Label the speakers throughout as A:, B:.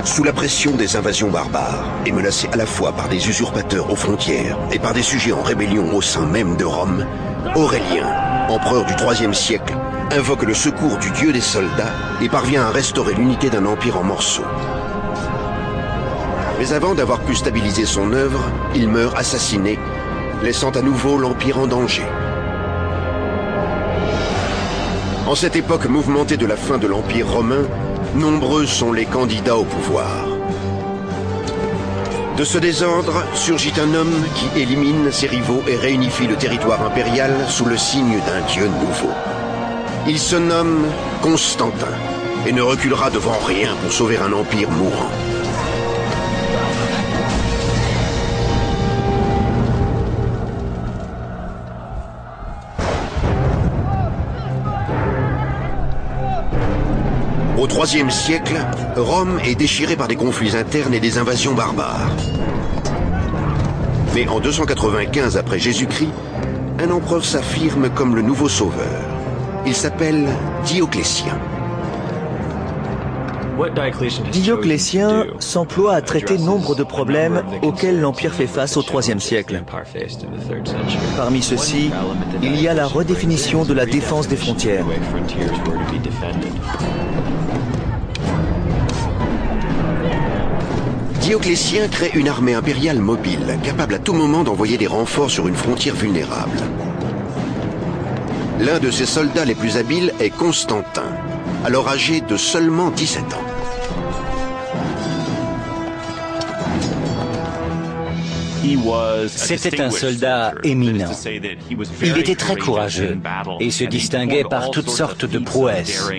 A: Sous la pression des invasions barbares, et menacé à la fois par des usurpateurs aux frontières et par des sujets en rébellion au sein même de Rome, Aurélien, empereur du IIIe siècle, invoque le secours du dieu des soldats et parvient à restaurer l'unité d'un empire en morceaux. Mais avant d'avoir pu stabiliser son œuvre, il meurt assassiné, laissant à nouveau l'empire en danger. En cette époque mouvementée de la fin de l'Empire romain, nombreux sont les candidats au pouvoir. De ce désordre surgit un homme qui élimine ses rivaux et réunifie le territoire impérial sous le signe d'un dieu nouveau. Il se nomme Constantin et ne reculera devant rien pour sauver un empire mourant. Au IIIe siècle, Rome est déchirée par des conflits internes et des invasions barbares. Mais en 295 après Jésus-Christ, un empereur s'affirme comme le nouveau sauveur. Il s'appelle Dioclétien.
B: Dioclétien s'emploie à traiter nombre de problèmes auxquels l'Empire fait face au IIIe siècle. Parmi ceux-ci, il y a la redéfinition de la défense des frontières.
A: Dioclétien crée une armée impériale mobile, capable à tout moment d'envoyer des renforts sur une frontière vulnérable. L'un de ses soldats les plus habiles est Constantin, alors âgé de seulement 17 ans.
C: C'était un soldat éminent. Il était très courageux et se distinguait par toutes sortes de prouesses.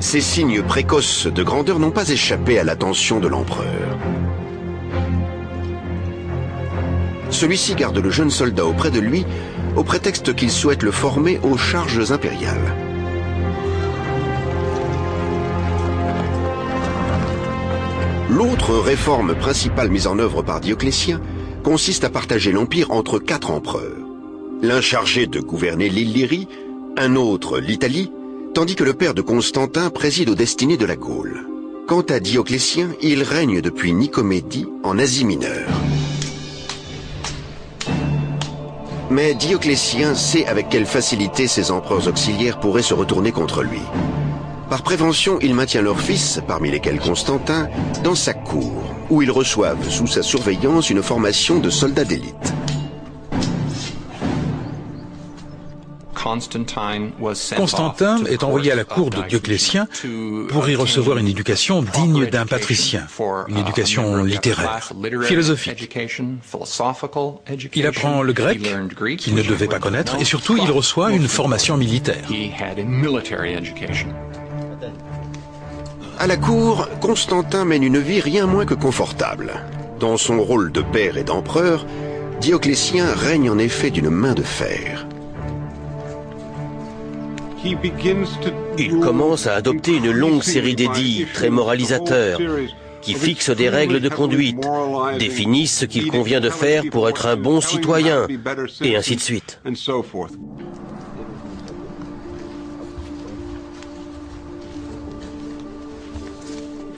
A: Ces signes précoces de grandeur n'ont pas échappé à l'attention de l'empereur. Celui-ci garde le jeune soldat auprès de lui au prétexte qu'il souhaite le former aux charges impériales. L'autre réforme principale mise en œuvre par Dioclétien consiste à partager l'Empire entre 4 empereurs. L'un chargé de gouverner l'Illyrie, un autre l'Italie, tandis que le père de Constantin préside aux destinées de la Gaule. Quant à Dioclétien, il règne depuis Nicomédie en Asie mineure. Mais Dioclétien sait avec quelle facilité ses empereurs auxiliaires pourraient se retourner contre lui. Par prévention, il maintient leurs fils, parmi lesquels Constantin, dans sa cour, où ils reçoivent sous sa surveillance une formation de soldats d'élite.
D: Constantin est envoyé à la cour de Dioclétien pour y recevoir une éducation digne d'un patricien, une éducation littéraire, philosophique. Il apprend le grec, qu'il ne devait pas connaître, et surtout il reçoit une formation militaire.
A: À la cour, Constantin mène une vie rien moins que confortable. Dans son rôle de père et d'empereur, Dioclétien règne en effet d'une main de fer.
E: Il commence à adopter une longue série d'édits très moralisateurs qui fixent des règles de conduite, définissent ce qu'il convient de faire pour être un bon citoyen, et ainsi de suite.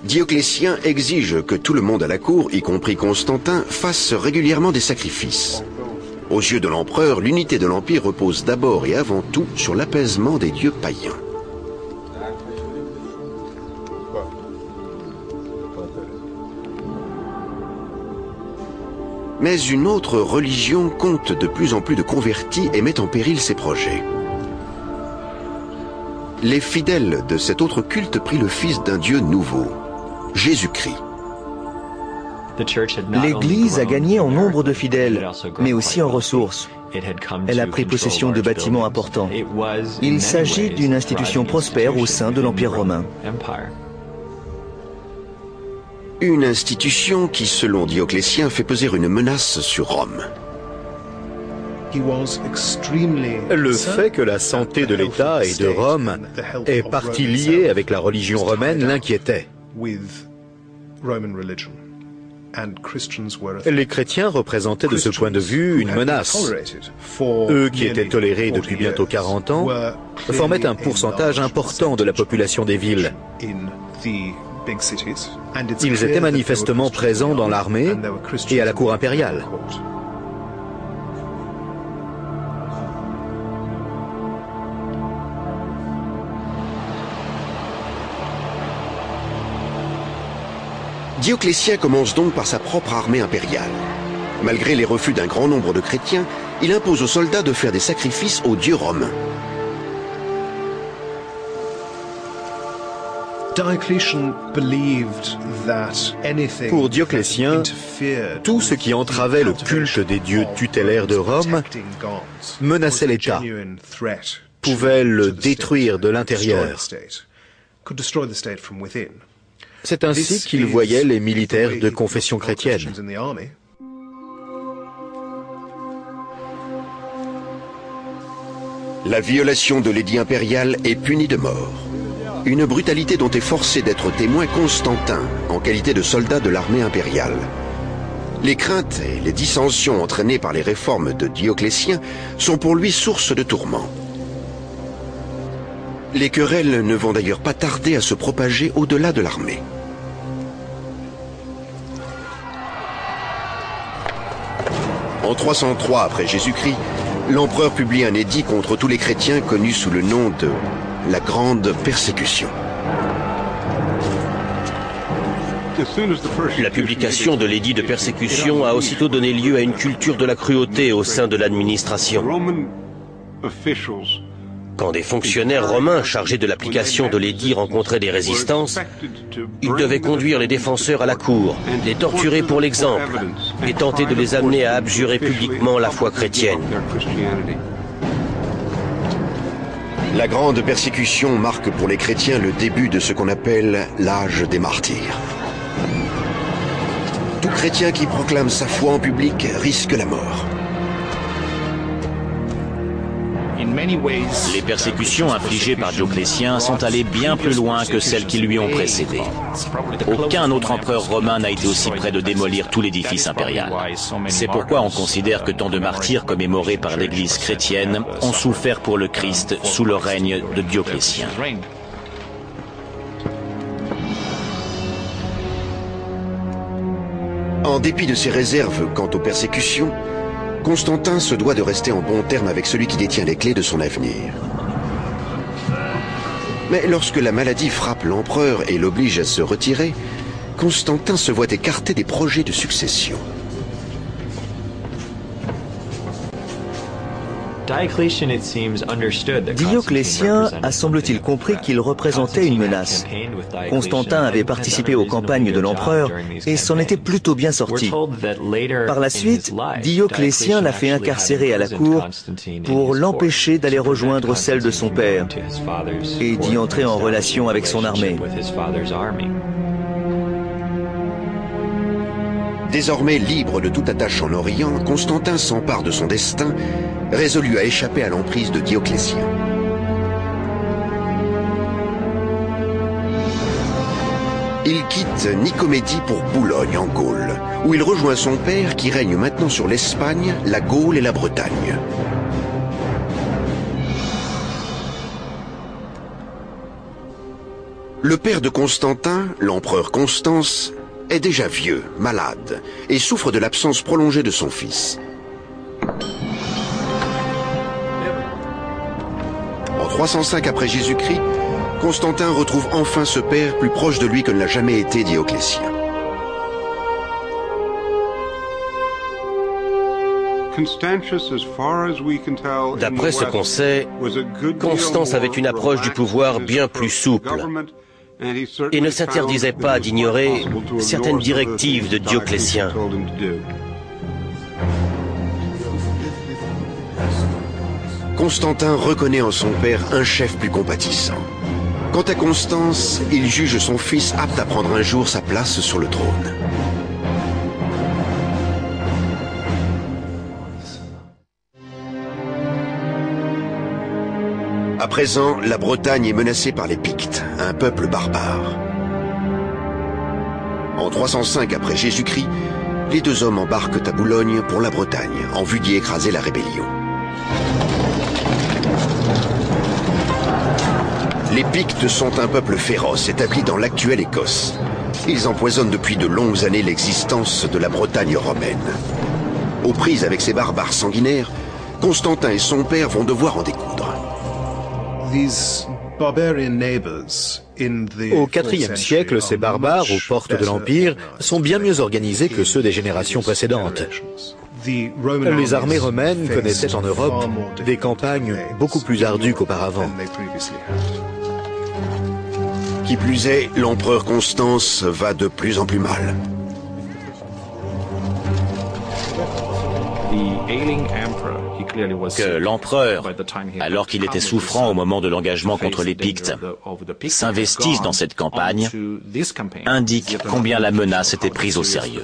A: Dioclétien exige que tout le monde à la cour, y compris Constantin, fasse régulièrement des sacrifices. Aux yeux de l'empereur, l'unité de l'Empire repose d'abord et avant tout sur l'apaisement des dieux païens. Mais une autre religion compte de plus en plus de convertis et met en péril ses projets. Les fidèles de cet autre culte prient le fils d'un dieu nouveau, Jésus-Christ.
B: L'Église a gagné en nombre de fidèles, mais aussi en ressources. Elle a pris possession de bâtiments importants. Il s'agit d'une institution prospère au sein de l'Empire romain.
A: Une institution qui, selon Dioclétien, fait peser une menace sur Rome.
F: Le fait que la santé de l'État et de Rome est partie liée avec la religion romaine l'inquiétait. Les chrétiens représentaient de ce point de vue une menace. Eux qui étaient tolérés depuis bientôt 40 ans formaient un pourcentage important de la population des villes. Ils étaient manifestement présents dans l'armée et à la cour impériale.
A: Dioclétien commence donc par sa propre armée impériale. Malgré les refus d'un grand nombre de chrétiens, il impose aux soldats de faire des sacrifices aux dieux romains.
F: Pour Dioclétien, tout ce qui entravait le culte des dieux tutélaires de Rome menaçait l'État, pouvait le détruire de l'intérieur. C'est ainsi qu'il voyait les militaires de confession chrétienne.
A: La violation de l'édit impérial est punie de mort. Une brutalité dont est forcé d'être témoin Constantin, en qualité de soldat de l'armée impériale. Les craintes et les dissensions entraînées par les réformes de Dioclétien sont pour lui source de tourments. Les querelles ne vont d'ailleurs pas tarder à se propager au-delà de l'armée. En 303 après Jésus-Christ, l'empereur publie un édit contre tous les chrétiens connu sous le nom de la Grande Persécution.
E: La publication de l'édit de persécution a aussitôt donné lieu à une culture de la cruauté au sein de l'administration. Quand des fonctionnaires romains chargés de l'application de l'édit rencontraient des résistances, ils devaient conduire les défenseurs à la cour, les torturer pour l'exemple et tenter de les amener à abjurer publiquement la foi chrétienne.
A: La grande persécution marque pour les chrétiens le début de ce qu'on appelle l'âge des martyrs. Tout chrétien qui proclame sa foi en public risque la mort.
C: Les persécutions infligées par Dioclétien sont allées bien plus loin que celles qui lui ont précédé. Aucun autre empereur romain n'a été aussi près de démolir tout l'édifice impérial. C'est pourquoi on considère que tant de martyrs commémorés par l'Église chrétienne ont souffert pour le Christ sous le règne de Dioclétien.
A: En dépit de ses réserves quant aux persécutions, Constantin se doit de rester en bons termes avec celui qui détient les clés de son avenir. Mais lorsque la maladie frappe l'empereur et l'oblige à se retirer, Constantin se voit écarté des projets de succession.
B: Dioclétien a semble-t-il compris qu'il représentait une menace. Constantin avait participé aux campagnes de l'empereur et s'en était plutôt bien sorti. Par la suite, Dioclétien l'a fait incarcérer à la cour pour l'empêcher d'aller rejoindre celle de son père et d'y entrer en relation avec son armée.
A: Désormais libre de toute attache en Orient, Constantin s'empare de son destin, résolu à échapper à l'emprise de Dioclétien. Il quitte Nicomédie pour Boulogne, en Gaule, où il rejoint son père qui règne maintenant sur l'Espagne, la Gaule et la Bretagne. Le père de Constantin, l'empereur Constance, est déjà vieux, malade, et souffre de l'absence prolongée de son fils. En 305 après Jésus-Christ, Constantin retrouve enfin ce père plus proche de lui que ne l'a jamais été Dioclétien.
E: D'après ce qu'on sait, Constance avait une approche du pouvoir bien plus souple et ne s'interdisait pas d'ignorer certaines directives de Dioclétien.
A: Constantin reconnaît en son père un chef plus compatissant. Quant à Constance, il juge son fils apte à prendre un jour sa place sur le trône. À présent, la Bretagne est menacée par les Pictes, un peuple barbare. En 305 après Jésus-Christ, les deux hommes embarquent à Boulogne pour la Bretagne, en vue d'y écraser la rébellion. Les Pictes sont un peuple féroce établi dans l'actuelle Écosse. Ils empoisonnent depuis de longues années l'existence de la Bretagne romaine. Aux prises avec ces barbares sanguinaires, Constantin et son père vont devoir en découdre.
F: Au IVe siècle, ces barbares, aux portes de l'Empire, sont bien mieux organisés que ceux des générations précédentes. Les armées romaines connaissaient en Europe des campagnes beaucoup plus ardues qu'auparavant.
A: Qui plus est, l'empereur Constance va de plus en plus mal.
C: Que l'empereur, alors qu'il était souffrant au moment de l'engagement contre les Pictes, s'investisse dans cette campagne, indique combien la menace était prise au sérieux.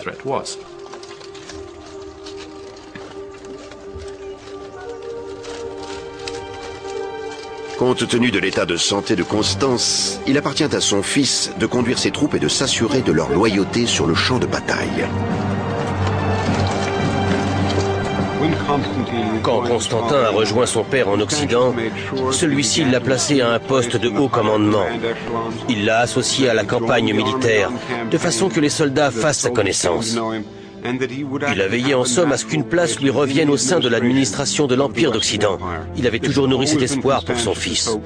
A: Compte tenu de l'état de santé de Constance, il appartient à son fils de conduire ses troupes et de s'assurer de leur loyauté sur le champ de bataille.
E: Quand Constantin a rejoint son père en Occident, celui-ci l'a placé à un poste de haut commandement. Il l'a associé à la campagne militaire, de façon que les soldats fassent sa connaissance. Il a veillé en somme à ce qu'une place lui revienne au sein de l'administration de l'Empire d'Occident. Il avait toujours nourri cet espoir pour son fils.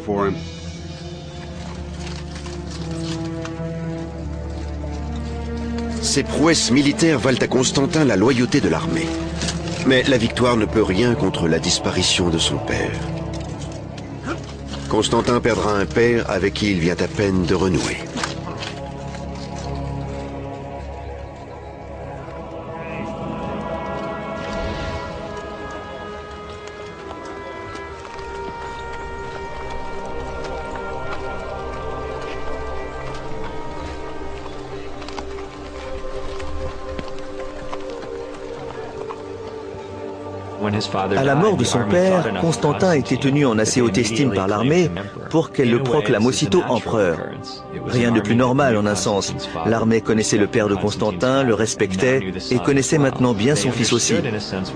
A: Ces prouesses militaires valent à Constantin la loyauté de l'armée. Mais la victoire ne peut rien contre la disparition de son père. Constantin perdra un père avec qui il vient à peine de renouer.
B: À la mort de son père, Constantin était tenu en assez haute estime par l'armée pour qu'elle le proclame aussitôt empereur. Rien de plus normal en un sens. L'armée connaissait le père de Constantin, le respectait et connaissait maintenant bien son fils aussi.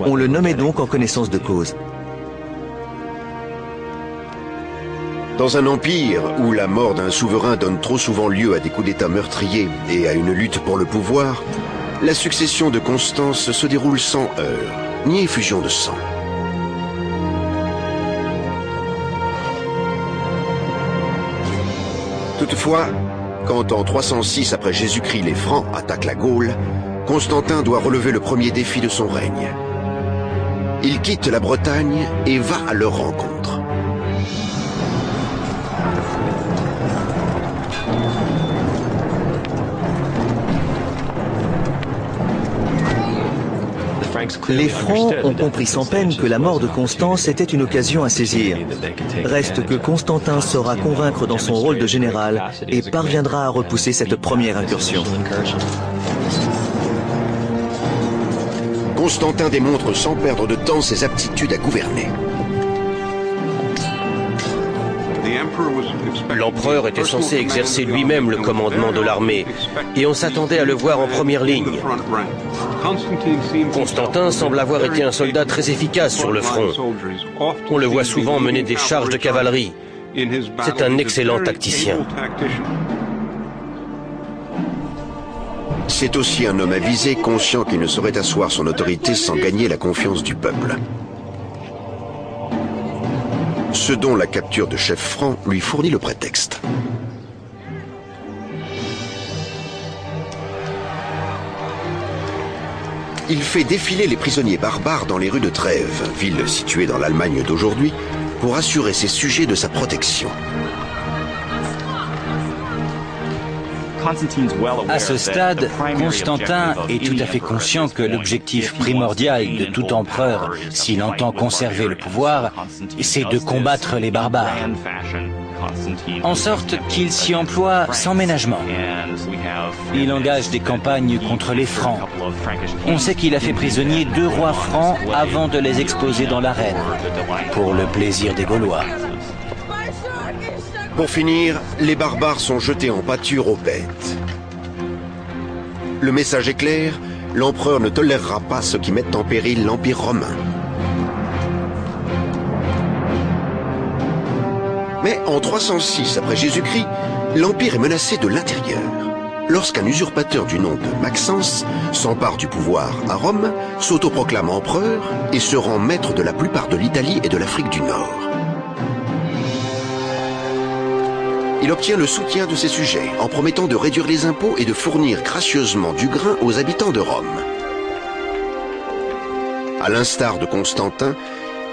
B: On le nommait donc en connaissance de cause.
A: Dans un empire où la mort d'un souverain donne trop souvent lieu à des coups d'État meurtriers et à une lutte pour le pouvoir, la succession de Constance se déroule sans heurts, ni effusion de sang. Toutefois, quand en 306 après Jésus-Christ les Francs attaquent la Gaule, Constantin doit relever le premier défi de son règne. Il quitte la Bretagne et va à leur rencontre.
B: Les Francs ont compris sans peine que la mort de Constance était une occasion à saisir. Reste que Constantin saura convaincre dans son rôle de général et parviendra à repousser cette première incursion.
A: Constantin démontre sans perdre de temps ses aptitudes à gouverner.
E: L'empereur était censé exercer lui-même le commandement de l'armée, et on s'attendait à le voir en première ligne. Constantin semble avoir été un soldat très efficace sur le front. On le voit souvent mener des charges de cavalerie. C'est un excellent tacticien.
A: C'est aussi un homme avisé, conscient qu'il ne saurait asseoir son autorité sans gagner la confiance du peuple. Ce dont la capture de chefs francs lui fournit le prétexte. Il fait défiler les prisonniers barbares dans les rues de Trèves, ville située dans l'Allemagne d'aujourd'hui, pour assurer ses sujets de sa protection.
G: À ce stade, Constantin est tout à fait conscient que l'objectif primordial de tout empereur, s'il entend conserver le pouvoir, c'est de combattre les barbares. En sorte qu'il s'y emploie sans ménagement. Il engage des campagnes contre les Francs. On sait qu'il a fait prisonnier 2 rois francs avant de les exposer dans l'arène, pour le plaisir des Gaulois.
A: Pour finir, les barbares sont jetés en pâture aux bêtes. Le message est clair, l'empereur ne tolérera pas ce qui mette en péril l'Empire romain. Mais en 306 après Jésus-Christ, l'Empire est menacé de l'intérieur. Lorsqu'un usurpateur du nom de Maxence s'empare du pouvoir à Rome, s'autoproclame empereur et se rend maître de la plupart de l'Italie et de l'Afrique du Nord. Il obtient le soutien de ses sujets en promettant de réduire les impôts et de fournir gracieusement du grain aux habitants de Rome. À l'instar de Constantin,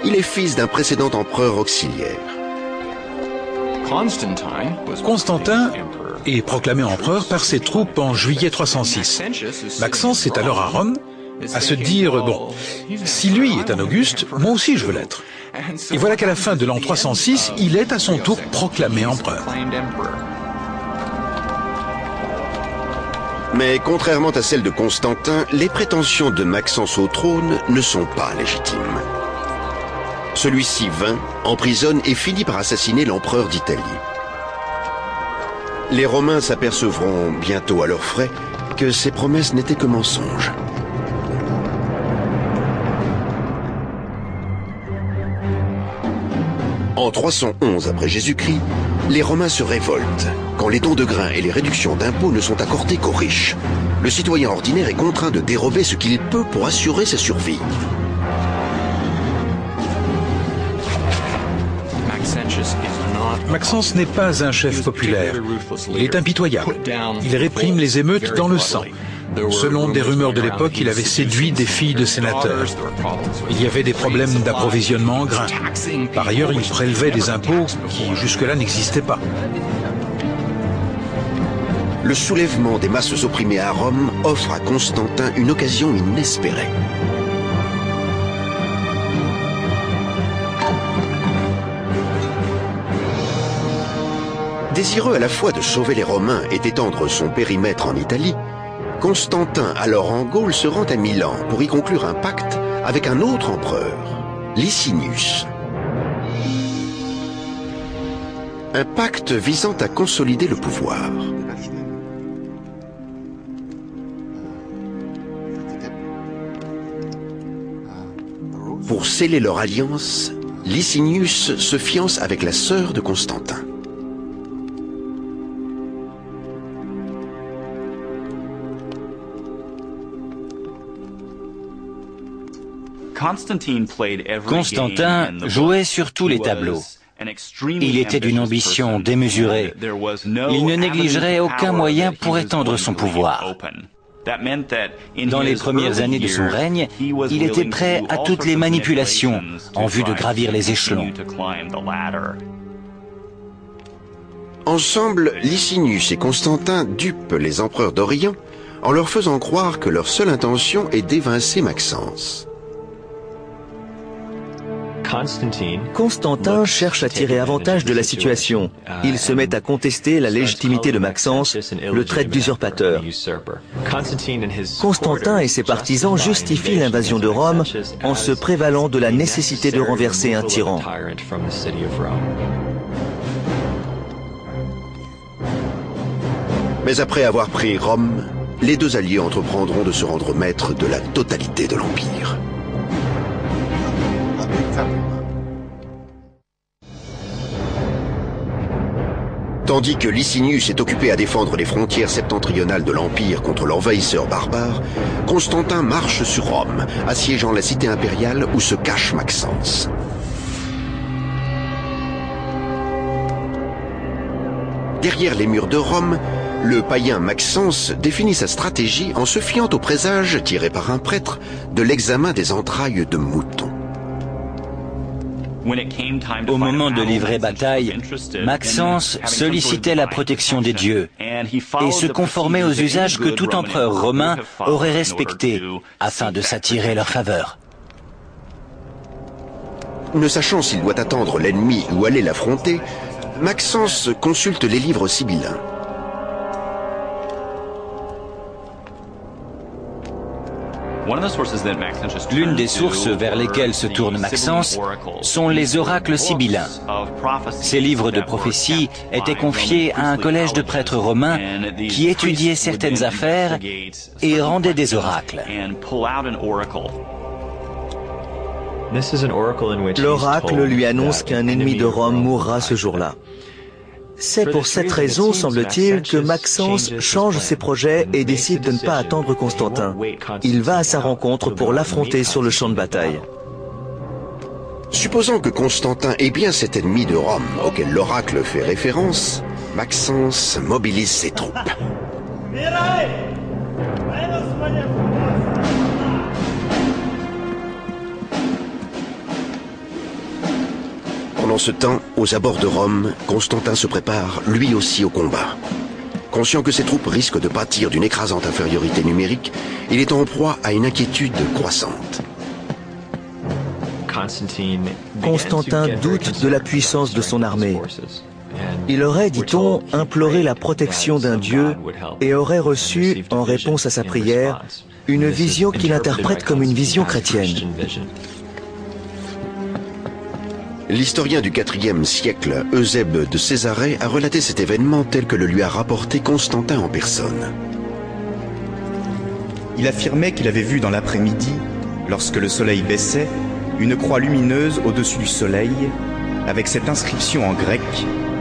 A: il est fils d'un précédent empereur auxiliaire.
D: Constantin est proclamé empereur par ses troupes en juillet 306. Maxence est alors à Rome, à se dire, bon, si lui est un Auguste, moi aussi je veux l'être. Et voilà qu'à la fin de l'an 306, il est à son tour proclamé empereur.
A: Mais contrairement à celles de Constantin, les prétentions de Maxence au trône ne sont pas légitimes. Celui-ci vint, emprisonne et finit par assassiner l'empereur d'Italie. Les Romains s'apercevront bientôt à leurs frais que ces promesses n'étaient que mensonges. En 311 après Jésus-Christ, les Romains se révoltent quand les dons de grains et les réductions d'impôts ne sont accordés qu'aux riches. Le citoyen ordinaire est contraint de dérober ce qu'il peut pour assurer sa survie.
D: Maxence n'est pas un chef populaire. Il est impitoyable. Il réprime les émeutes dans le sang. Selon des rumeurs de l'époque, il avait séduit des filles de sénateurs. Il y avait des problèmes d'approvisionnement en grains. Par ailleurs, il prélevait des impôts qui jusque-là n'existaient pas.
A: Le soulèvement des masses opprimées à Rome offre à Constantin une occasion inespérée. Désireux à la fois de sauver les Romains et d'étendre son périmètre en Italie, Constantin, alors en Gaule, se rend à Milan pour y conclure un pacte avec un autre empereur, Licinius. Un pacte visant à consolider le pouvoir. Pour sceller leur alliance, Licinius se fiance avec la sœur de Constantin.
G: Constantin jouait sur tous les tableaux. Il était d'une ambition démesurée. Il ne négligerait aucun moyen pour étendre son pouvoir. Dans les premières années de son règne, il était prêt à toutes les manipulations en vue de gravir les échelons.
A: Ensemble, Licinius et Constantin dupent les empereurs d'Orient en leur faisant croire que leur seule intention est d'évincer Maxence.
B: Constantin cherche à tirer avantage de la situation. Il se met à contester la légitimité de Maxence, le traite d'usurpateur. Constantin et ses partisans justifient l'invasion de Rome en se prévalant de la nécessité de renverser un tyran.
A: Mais après avoir pris Rome, les deux alliés entreprendront de se rendre maîtres de la totalité de l'Empire. Tandis que Licinius est occupé à défendre les frontières septentrionales de l'Empire contre l'envahisseur barbare, Constantin marche sur Rome, assiégeant la cité impériale où se cache Maxence. Derrière les murs de Rome, le païen Maxence définit sa stratégie en se fiant au présage tiré par un prêtre de l'examen des entrailles de moutons.
G: Au moment de livrer bataille, Maxence sollicitait la protection des dieux et se conformait aux usages que tout empereur romain aurait respectés afin de s'attirer leur faveur.
A: Ne sachant s'il doit attendre l'ennemi ou aller l'affronter, Maxence consulte les livres sibyllins.
G: L'une des sources vers lesquelles se tourne Maxence sont les oracles sibyllins. Ces livres de prophétie étaient confiés à un collège de prêtres romains qui étudiaient certaines affaires et rendaient des oracles.
B: L'oracle lui annonce qu'un ennemi de Rome mourra ce jour-là. C'est pour cette raison, semble-t-il, que Maxence change ses projets et décide de ne pas attendre Constantin. Il va à sa rencontre pour l'affronter sur le champ de bataille.
A: Supposant que Constantin est bien cet ennemi de Rome auquel l'oracle fait référence, Maxence mobilise ses troupes. Pendant ce temps, aux abords de Rome, Constantin se prépare lui aussi au combat. Conscient que ses troupes risquent de pâtir d'une écrasante infériorité numérique, il est en proie à une inquiétude croissante.
B: Constantin doute de la puissance de son armée. Il aurait, dit-on, imploré la protection d'un dieu et aurait reçu, en réponse à sa prière, une vision qu'il interprète comme une vision chrétienne.
A: L'historien du IVe siècle, Eusèbe de Césarée, a relaté cet événement tel que le lui a rapporté Constantin en personne.
H: Il affirmait qu'il avait vu dans l'après-midi, lorsque le soleil baissait, une croix lumineuse au-dessus du soleil, avec cette inscription en grec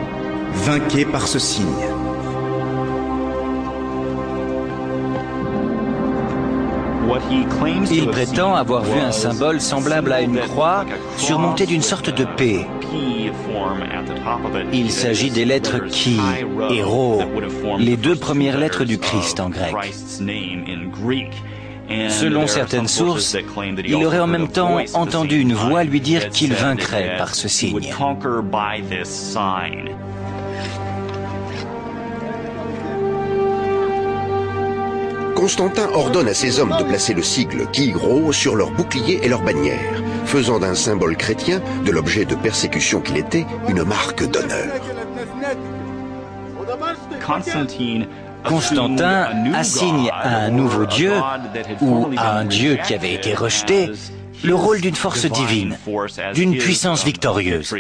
H: « Vainquez par ce signe ».
G: Il prétend avoir vu un symbole semblable à une croix surmontée d'une sorte de P. Il s'agit des lettres Chi et Rho, les deux premières lettres du Christ en grec. Selon certaines sources, il aurait en même temps entendu une voix lui dire qu'il vaincrait par ce signe.
A: Constantin ordonne à ses hommes de placer le sigle Chi-Rho sur leurs boucliers et leurs bannières, faisant d'un symbole chrétien, de l'objet de persécution qu'il était, une marque d'honneur.
G: Constantin assigne à un nouveau dieu, ou à un dieu qui avait été rejeté, le rôle d'une force divine, d'une puissance victorieuse.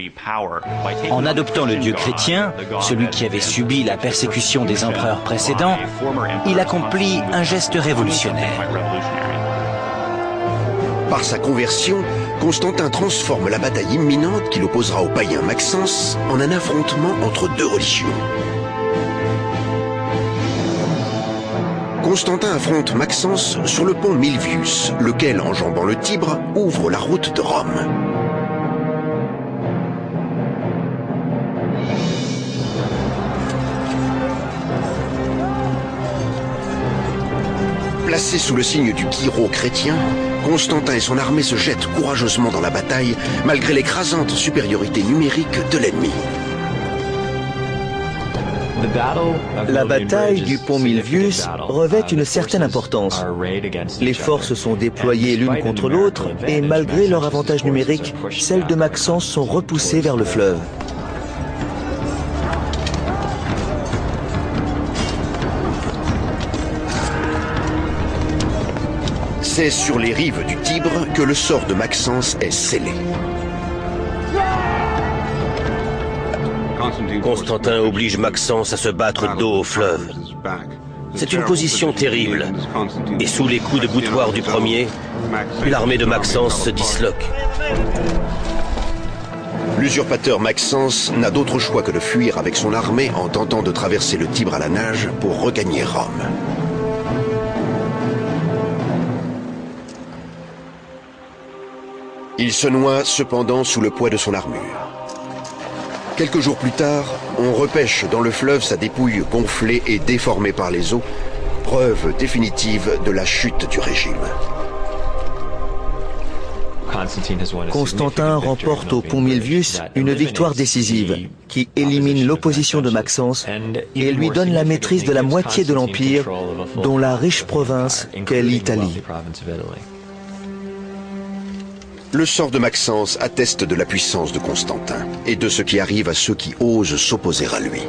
G: En adoptant le dieu chrétien, celui qui avait subi la persécution des empereurs précédents, il accomplit un geste révolutionnaire.
A: Par sa conversion, Constantin transforme la bataille imminente qui l'opposera au païen Maxence en un affrontement entre deux religions. Constantin affronte Maxence sur le pont Milvius, lequel, enjambant le Tibre, ouvre la route de Rome. Placé sous le signe du Chi-Rho chrétien, Constantin et son armée se jettent courageusement dans la bataille, malgré l'écrasante supériorité numérique de l'ennemi.
B: La bataille du pont Milvius revêt une certaine importance. Les forces sont déployées l'une contre l'autre et malgré leur avantage numérique, celles de Maxence sont repoussées vers le fleuve.
A: C'est sur les rives du Tibre que le sort de Maxence est scellé.
E: Constantin oblige Maxence à se battre dos au fleuve. C'est une position terrible. Et sous les coups de boutoir du premier, l'armée de Maxence se disloque.
A: L'usurpateur Maxence n'a d'autre choix que de fuir avec son armée en tentant de traverser le Tibre à la nage pour regagner Rome. Il se noie cependant sous le poids de son armure. Quelques jours plus tard, on repêche dans le fleuve sa dépouille gonflée et déformée par les eaux, preuve définitive de la chute du régime.
B: Constantin remporte au pont Milvius une victoire décisive qui élimine l'opposition de Maxence et lui donne la maîtrise de la moitié de l'Empire, dont la riche province qu'est l'Italie.
A: Le sort de Maxence atteste de la puissance de Constantin et de ce qui arrive à ceux qui osent s'opposer à lui.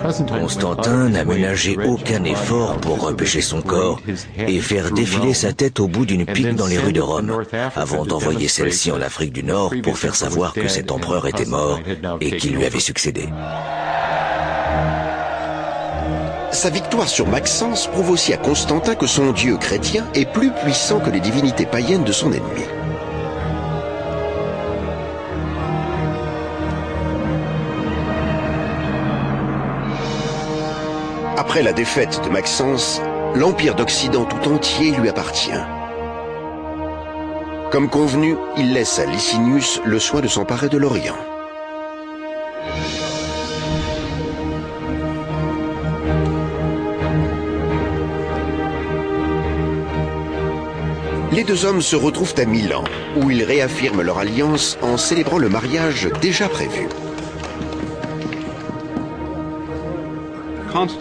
I: Constantin n'a ménagé aucun effort pour repêcher son corps et faire défiler sa tête au bout d'une pique dans les rues de Rome, avant d'envoyer celle-ci en Afrique du Nord pour faire savoir que cet empereur était mort et qu'il lui avait succédé.
A: Sa victoire sur Maxence prouve aussi à Constantin que son dieu chrétien est plus puissant que les divinités païennes de son ennemi. Après la défaite de Maxence, l'Empire d'Occident tout entier lui appartient. Comme convenu, il laisse à Licinius le soin de s'emparer de l'Orient. Les deux hommes se retrouvent à Milan, où ils réaffirment leur alliance en célébrant le mariage déjà prévu.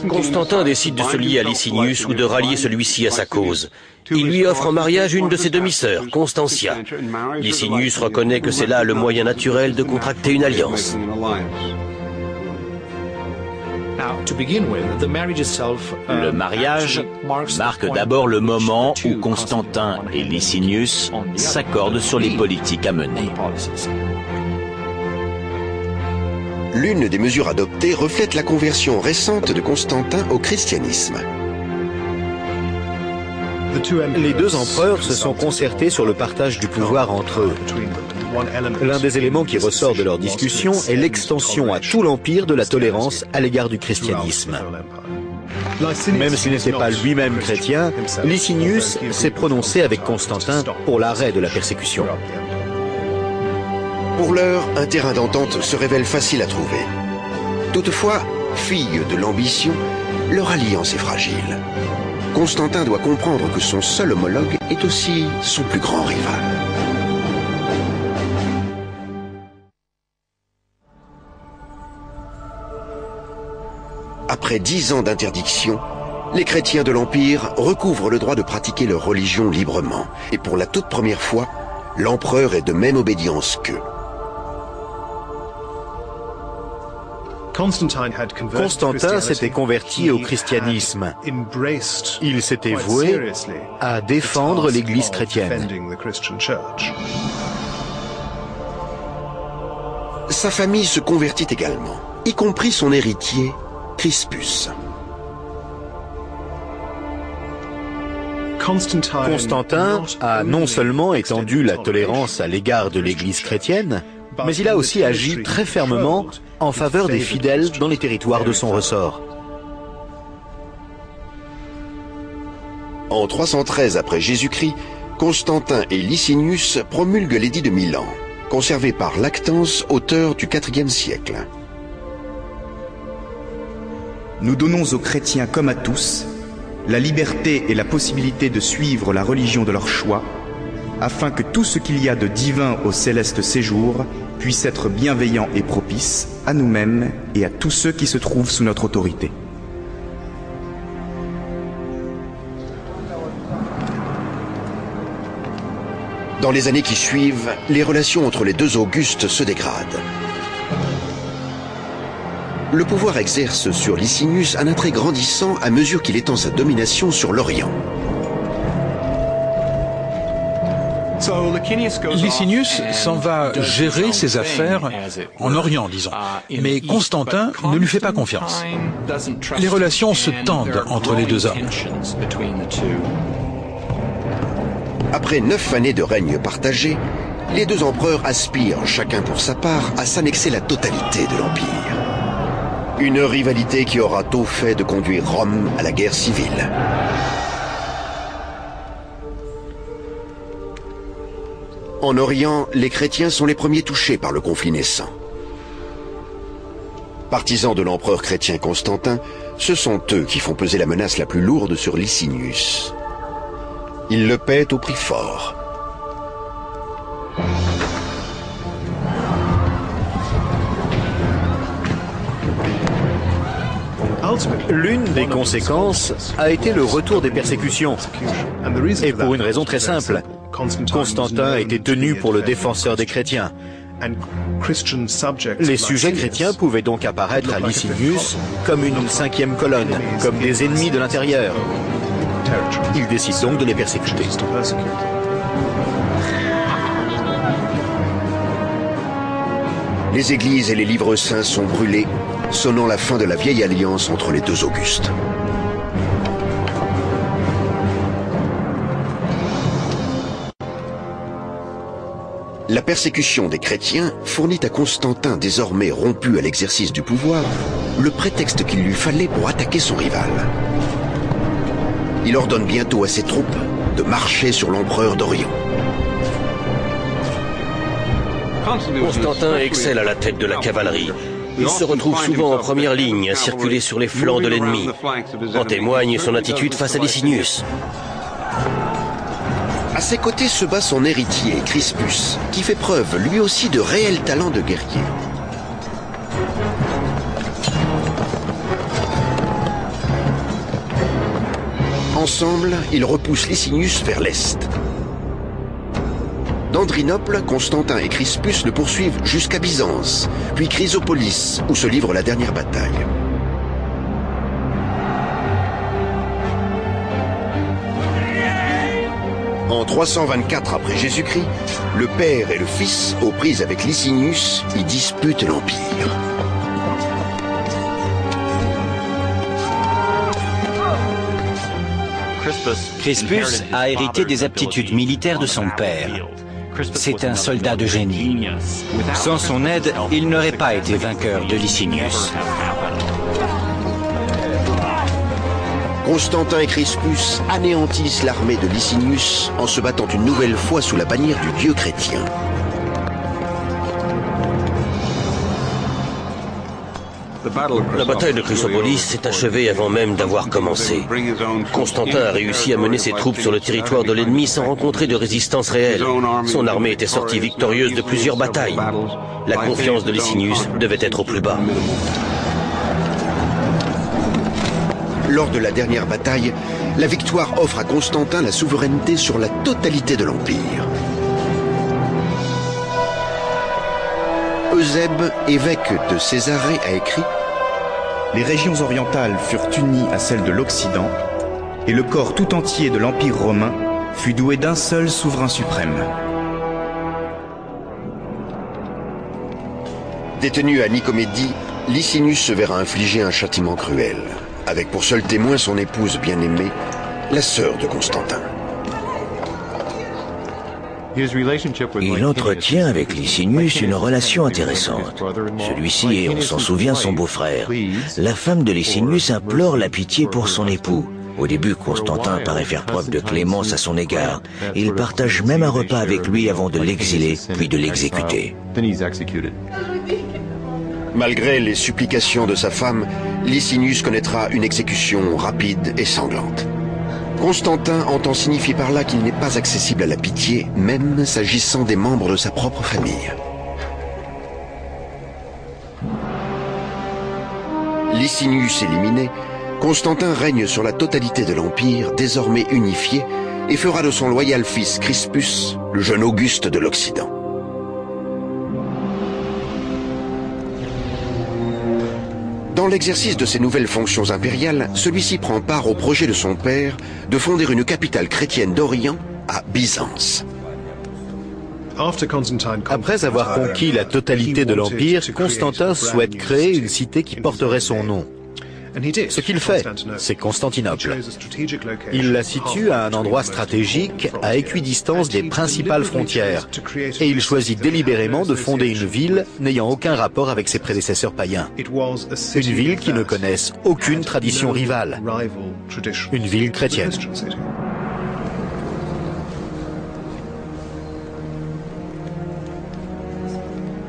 E: Constantin décide de se lier à Licinius ou de rallier celui-ci à sa cause. Il lui offre en mariage une de ses demi-sœurs, Constantia. Licinius reconnaît que c'est là le moyen naturel de contracter une alliance.
C: Le mariage marque d'abord le moment où Constantin et Licinius s'accordent sur les politiques à mener.
A: L'une des mesures adoptées reflète la conversion récente de Constantin au christianisme.
F: Les deux empereurs se sont concertés sur le partage du pouvoir entre eux. L'un des éléments qui ressort de leur discussion est l'extension à tout l'Empire de la tolérance à l'égard du christianisme. Même s'il n'était pas lui-même chrétien, Licinius s'est prononcé avec Constantin pour l'arrêt de la persécution.
A: Pour l'heure, un terrain d'entente se révèle facile à trouver. Toutefois, fille de l'ambition, leur alliance est fragile. Constantin doit comprendre que son seul homologue est aussi son plus grand rival. Après 10 ans d'interdiction, les chrétiens de l'Empire recouvrent le droit de pratiquer leur religion librement. Et pour la toute première fois, l'empereur est de même obédience qu'eux.
F: Constantin s'était converti au christianisme. Il s'était voué à défendre l'Église chrétienne.
A: Sa famille se convertit également, y compris son héritier, Crispus.
F: Constantin a non seulement étendu la tolérance à l'égard de l'Église chrétienne, mais il a aussi agi très fermement en faveur des fidèles dans les territoires de son ressort.
A: En 313 après Jésus-Christ, Constantin et Licinius promulguent l'édit de Milan, conservé par Lactance, auteur du IVe siècle.
H: Nous donnons aux chrétiens comme à tous la liberté et la possibilité de suivre la religion de leur choix, afin que tout ce qu'il y a de divin au céleste séjour puisse être bienveillant et propice à nous-mêmes et à tous ceux qui se trouvent sous notre autorité.
A: Dans les années qui suivent, les relations entre les deux Augustes se dégradent. Le pouvoir exerce sur Licinius un attrait grandissant à mesure qu'il étend sa domination sur l'Orient.
D: Licinius s'en va gérer ses affaires en Orient, disons. Mais Constantin ne lui fait pas confiance. Les relations se tendent entre les deux hommes.
A: Après 9 années de règne partagé, les deux empereurs aspirent, chacun pour sa part, à s'annexer la totalité de l'Empire. Une rivalité qui aura tôt fait de conduire Rome à la guerre civile. En Orient, les chrétiens sont les premiers touchés par le conflit naissant. Partisans de l'empereur chrétien Constantin, ce sont eux qui font peser la menace la plus lourde sur Licinius. Ils le paient au prix fort.
F: L'une des conséquences a été le retour des persécutions. Et pour une raison très simple. Constantin était tenu pour le défenseur des chrétiens. Les sujets chrétiens pouvaient donc apparaître à Licinius comme une cinquième colonne, comme des ennemis de l'intérieur. Il décide donc de les persécuter.
A: Les églises et les livres saints sont brûlés, sonnant la fin de la vieille alliance entre les deux Augustes. La persécution des chrétiens fournit à Constantin, désormais rompu à l'exercice du pouvoir, le prétexte qu'il lui fallait pour attaquer son rival. Il ordonne bientôt à ses troupes de marcher sur l'empereur d'Orient.
E: Constantin excelle à la tête de la cavalerie. Il se retrouve souvent en première ligne, à circuler sur les flancs de l'ennemi. En témoigne son attitude face à Licinius.
A: À ses côtés se bat son héritier, Crispus, qui fait preuve lui aussi de réel talent de guerrier. Ensemble, ils repoussent Licinius vers l'est. D'Andrinople, Constantin et Crispus le poursuivent jusqu'à Byzance, puis Chrysopolis, où se livre la dernière bataille. En 324 après Jésus-Christ, le père et le fils, aux prises avec Licinius, y disputent l'Empire.
G: Crispus a hérité des aptitudes militaires de son père. C'est un soldat de génie. Sans son aide, il n'aurait pas été vainqueur de Licinius.
A: Constantin et Crispus anéantissent l'armée de Licinius en se battant une nouvelle fois sous la bannière du dieu chrétien.
E: La bataille de Chrysopolis s'est achevée avant même d'avoir commencé. Constantin a réussi à mener ses troupes sur le territoire de l'ennemi sans rencontrer de résistance réelle. Son armée était sortie victorieuse de plusieurs batailles. La confiance de Licinius devait être au plus bas.
A: Lors de la dernière bataille, la victoire offre à Constantin la souveraineté sur la totalité de l'Empire. Eusèbe, évêque de Césarée, a écrit:
H: Les régions orientales furent unies à celles de l'Occident, et le corps tout entier de l'Empire romain fut doué d'un seul souverain suprême.
A: Détenu à Nicomédie, Licinius se verra infliger un châtiment cruel, avec pour seul témoin son épouse bien-aimée, la sœur de Constantin.
I: Il entretient avec Licinius une relation intéressante. Celui-ci est, on s'en souvient, son beau-frère. La femme de Licinius implore la pitié pour son époux. Au début, Constantin paraît faire preuve de clémence à son égard. Il partage même un repas avec lui avant de l'exiler, puis de l'exécuter.
A: Malgré les supplications de sa femme, Licinius connaîtra une exécution rapide et sanglante. Constantin entend signifier par là qu'il n'est pas accessible à la pitié, même s'agissant des membres de sa propre famille. Licinius éliminé, Constantin règne sur la totalité de l'Empire, désormais unifié, et fera de son loyal fils Crispus le jeune Auguste de l'Occident. Dans l'exercice de ses nouvelles fonctions impériales, celui-ci prend part au projet de son père de fonder une capitale chrétienne d'Orient à Byzance.
F: Après avoir conquis la totalité de l'Empire, Constantin souhaite créer une cité qui porterait son nom. Ce qu'il fait, c'est Constantinople. Il la situe à un endroit stratégique, à équidistance des principales frontières, et il choisit délibérément de fonder une ville n'ayant aucun rapport avec ses prédécesseurs païens. Une ville qui ne connaisse aucune tradition rivale. Une ville chrétienne.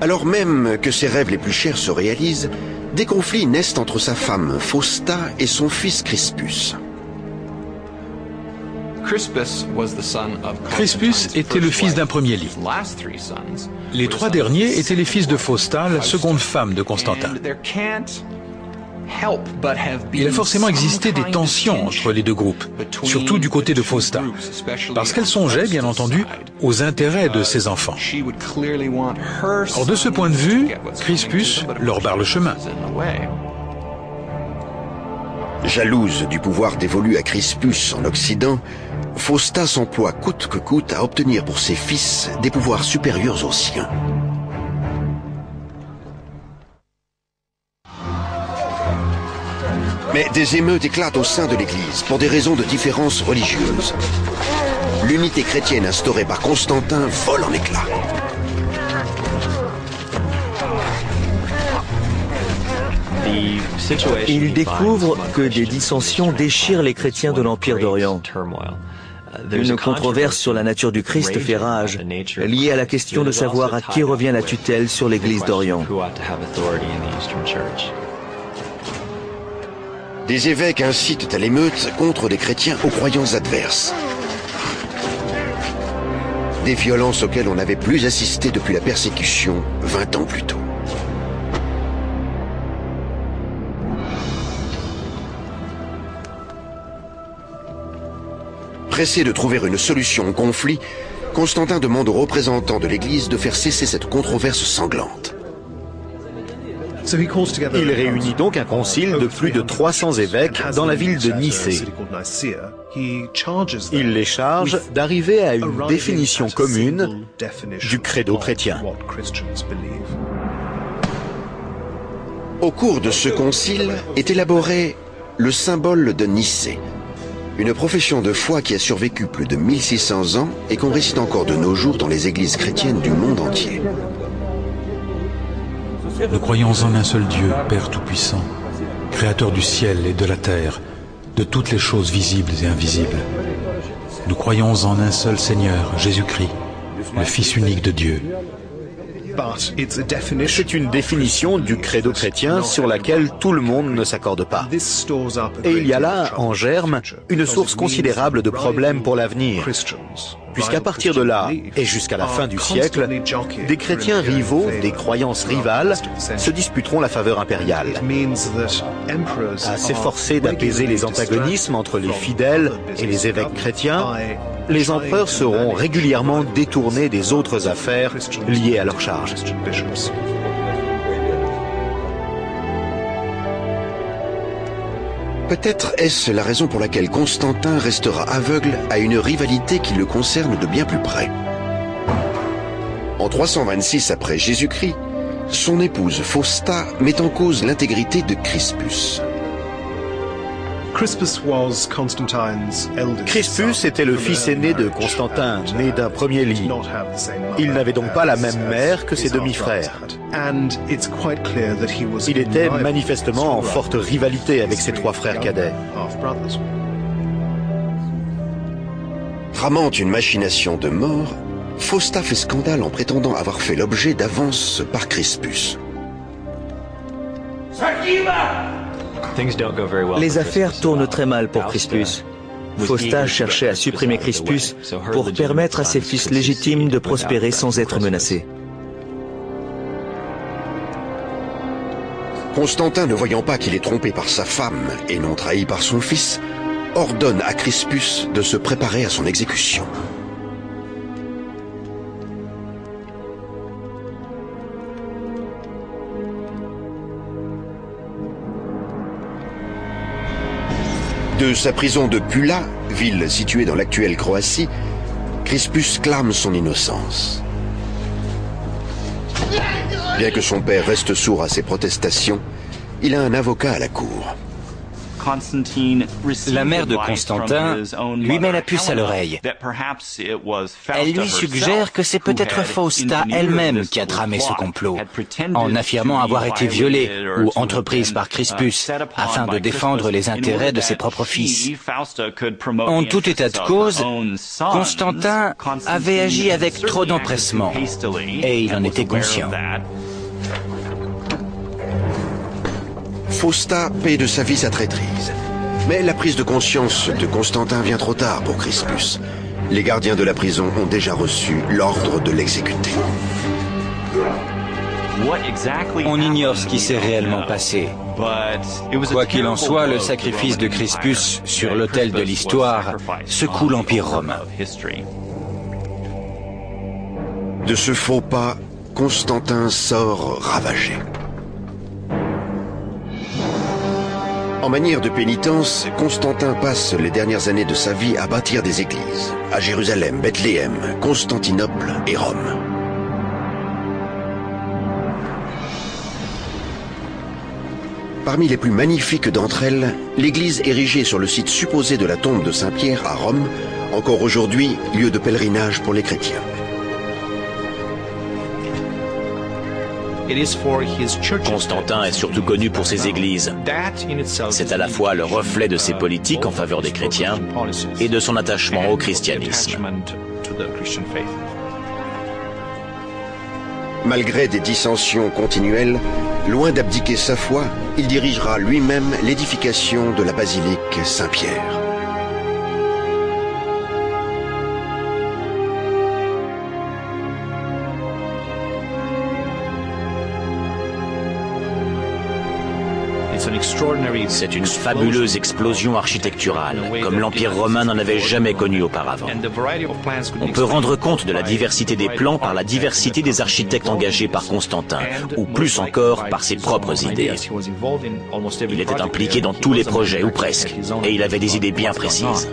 A: Alors même que ses rêves les plus chers se réalisent, des conflits naissent entre sa femme Fausta et son fils Crispus.
D: Crispus était le fils d'un premier lit. Les trois derniers étaient les fils de Fausta, la seconde femme de Constantin. Il a forcément existé des tensions entre les deux groupes, surtout du côté de Fausta, parce qu'elle songeait, bien entendu, aux intérêts de ses enfants. Or, de ce point de vue, Crispus leur barre le chemin.
A: Jalouse du pouvoir dévolu à Crispus en Occident, Fausta s'emploie coûte que coûte à obtenir pour ses fils des pouvoirs supérieurs aux siens. Mais des émeutes éclatent au sein de l'Église pour des raisons de différences religieuses. L'unité chrétienne instaurée par Constantin vole en éclats.
B: Il découvre que des dissensions déchirent les chrétiens de l'Empire d'Orient. Une controverse sur la nature du Christ fait rage, liée à la question de savoir à qui revient la tutelle sur l'Église d'Orient.
A: Des évêques incitent à l'émeute contre des chrétiens aux croyances adverses. Des violences auxquelles on n'avait plus assisté depuis la persécution 20 ans plus tôt. Pressé de trouver une solution au conflit, Constantin demande aux représentants de l'Église de faire cesser cette controverse sanglante.
F: Il réunit donc un concile de plus de 300 évêques dans la ville de Nicée. Il les charge d'arriver à une définition commune du credo chrétien.
A: Au cours de ce concile est élaboré le symbole de Nicée, une profession de foi qui a survécu plus de 1600 ans et qu'on récite encore de nos jours dans les églises chrétiennes du monde entier.
D: Nous croyons en un seul Dieu, Père Tout-Puissant, Créateur du ciel et de la terre, de toutes les choses visibles et invisibles. Nous croyons en un seul Seigneur, Jésus-Christ, le Fils unique de Dieu.
F: C'est une définition du credo chrétien sur laquelle tout le monde ne s'accorde pas. Et il y a là, en germe, une source considérable de problèmes pour l'avenir. Puisqu'à partir de là, et jusqu'à la fin du siècle, des chrétiens rivaux, des croyances rivales, se disputeront la faveur impériale. À s'efforcer d'apaiser les antagonismes entre les fidèles et les évêques chrétiens, les empereurs seront régulièrement détournés des autres affaires liées à leur charge.
A: Peut-être est-ce la raison pour laquelle Constantin restera aveugle à une rivalité qui le concerne de bien plus près. En 326 après Jésus-Christ, son épouse Fausta met en cause l'intégrité de Crispus.
F: Crispus était le fils aîné de Constantin, né d'un premier lit. Il n'avait donc pas la même mère que ses demi-frères. Il était manifestement en forte rivalité avec ses trois frères cadets.
A: Tramant une machination de mort, Fausta fait scandale en prétendant avoir fait l'objet d'avances par Crispus.
B: Les affaires tournent très mal pour Crispus. Fausta cherchait à supprimer Crispus pour permettre à ses fils légitimes de prospérer sans être menacés.
A: Constantin, ne voyant pas qu'il est trompé par sa femme et non trahi par son fils, ordonne à Crispus de se préparer à son exécution. De sa prison de Pula, ville située dans l'actuelle Croatie, Crispus clame son innocence. Bien que son père reste sourd à ses protestations, il a un avocat à la cour.
G: La mère de Constantin lui met la puce à l'oreille. Elle lui suggère que c'est peut-être Fausta elle-même qui a tramé ce complot, en affirmant avoir été violée ou entreprise par Crispus afin de défendre les intérêts de ses propres fils. En tout état de cause, Constantin avait agi avec trop d'empressement, et il en était conscient.
A: Fausta paie de sa vie sa traîtrise. Mais la prise de conscience de Constantin vient trop tard pour Crispus. Les gardiens de la prison ont déjà reçu l'ordre de l'exécuter.
G: On ignore ce qui s'est réellement passé. Quoi qu'il en soit, le sacrifice de Crispus sur l'autel de l'histoire secoue l'Empire romain.
A: De ce faux pas, Constantin sort ravagé. En manière de pénitence, Constantin passe les dernières années de sa vie à bâtir des églises, à Jérusalem, Bethléem, Constantinople et Rome. Parmi les plus magnifiques d'entre elles, l'église érigée sur le site supposé de la tombe de Saint-Pierre à Rome, encore aujourd'hui lieu de pèlerinage pour les chrétiens.
C: Constantin est surtout connu pour ses églises. C'est à la fois le reflet de ses politiques en faveur des chrétiens et de son attachement au christianisme.
A: Malgré des dissensions continuelles, loin d'abdiquer sa foi, il dirigera lui-même l'édification de la basilique Saint-Pierre.
C: C'est une fabuleuse explosion architecturale, comme l'Empire romain n'en avait jamais connu auparavant. On peut rendre compte de la diversité des plans par la diversité des architectes engagés par Constantin, ou plus encore par ses propres idées. Il était impliqué dans tous les projets, ou presque, et il avait des idées bien précises.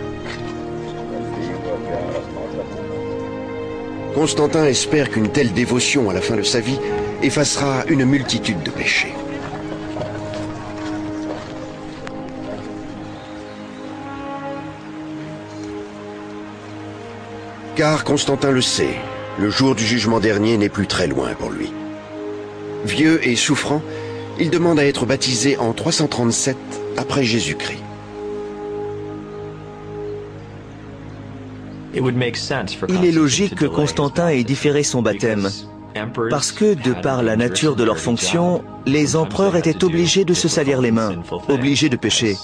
A: Constantin espère qu'une telle dévotion à la fin de sa vie effacera une multitude de péchés. Car Constantin le sait, le jour du jugement dernier n'est plus très loin pour lui. Vieux et souffrant, il demande à être baptisé en 337 après Jésus-Christ.
B: Il est logique que Constantin ait différé son baptême, parce que, de par la nature de leur fonction, les empereurs étaient obligés de se salir les mains, obligés de pécher.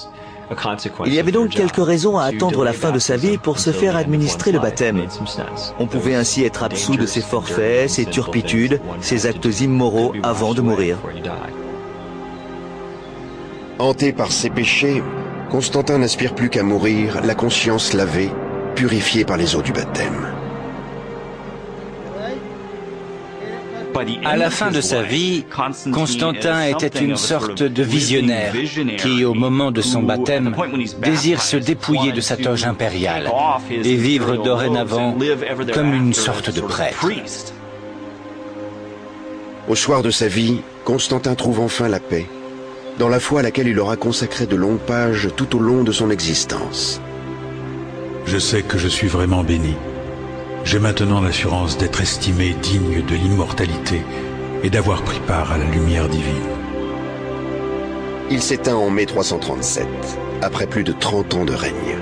B: Il y avait donc quelques raisons à attendre la fin de sa vie pour se faire administrer le baptême. On pouvait ainsi être absous de ses forfaits, ses turpitudes, ses actes immoraux avant de mourir.
A: Hanté par ses péchés, Constantin n'aspire plus qu'à mourir, la conscience lavée, purifiée par les eaux du baptême.
G: À la fin de sa vie, Constantin était une sorte de visionnaire qui, au moment de son baptême, désire se dépouiller de sa toge impériale et vivre dorénavant comme une sorte de prêtre.
A: Au soir de sa vie, Constantin trouve enfin la paix, dans la foi à laquelle il aura consacré de longues pages tout au long de son existence.
D: Je sais que je suis vraiment béni. J'ai maintenant l'assurance d'être estimé digne de l'immortalité et d'avoir pris part à la lumière divine.
A: Il s'éteint en mai 337, après plus de 30 ans de règne.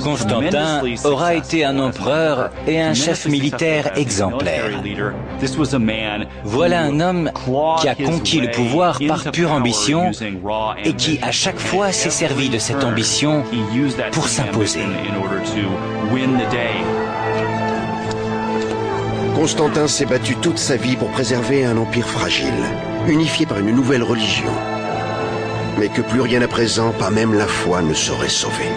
G: Constantin aura été un empereur et un chef militaire exemplaire. Voilà un homme qui a conquis le pouvoir par pure ambition et qui, à chaque fois, s'est servi de cette ambition pour s'imposer.
A: Constantin s'est battu toute sa vie pour préserver un empire fragile, unifié par une nouvelle religion. Mais que plus rien à présent, pas même la foi, ne saurait sauver.